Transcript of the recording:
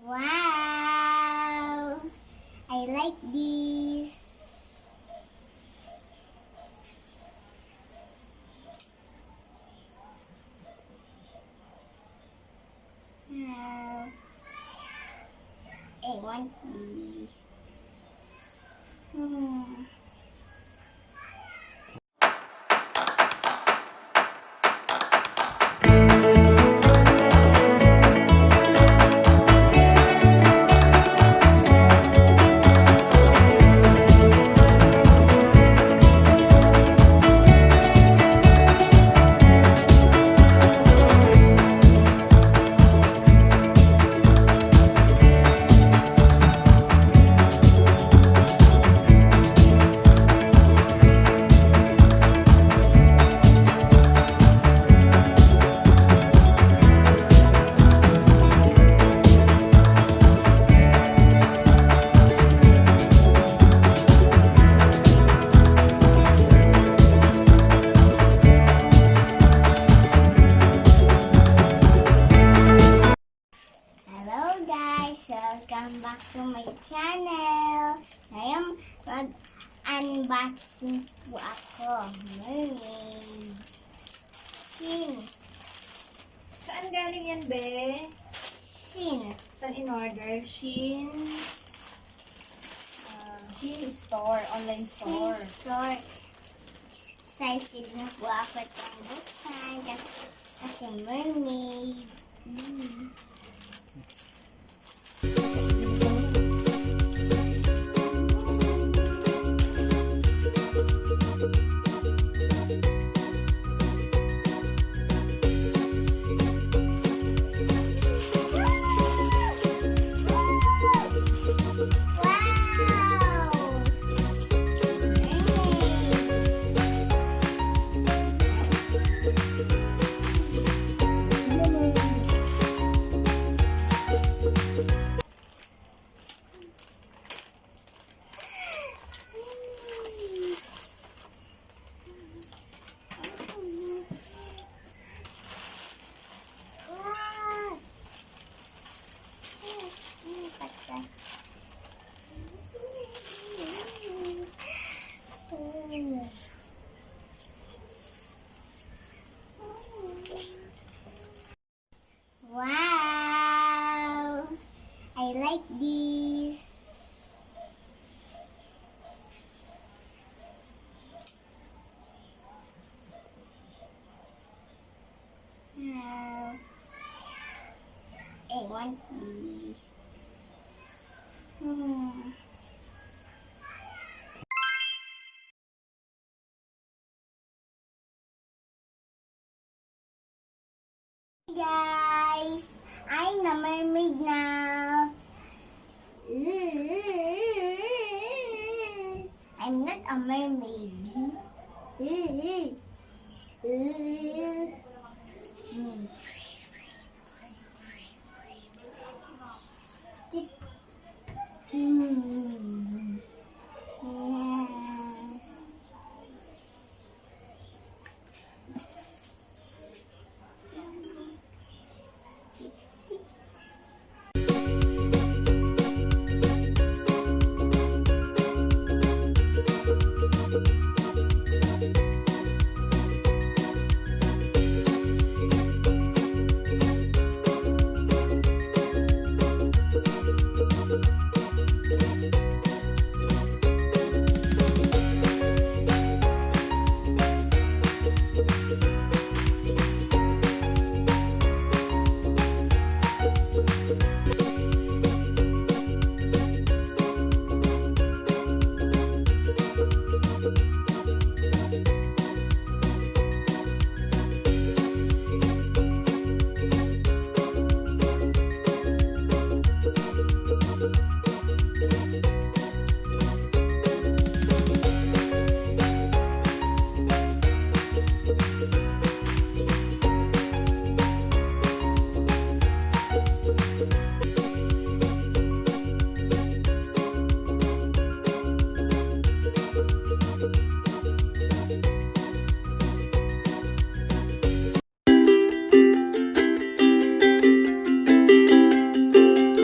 Wow! I like this. Wow. I want this. Hello guys! Welcome back to my channel. Ngayon, mag-unboxing po ako. Mermaid. SHEIN. Saan galing yan, be? SHEIN. Saan in-order? SHEIN. SHEIN store. Online store. SHEIN store. Excited na po ako itong buksan. Kasi mermaid. Wow! Wow! I like this. Wow! I want this. Guys, I'm a mermaid now. I'm not a mermaid.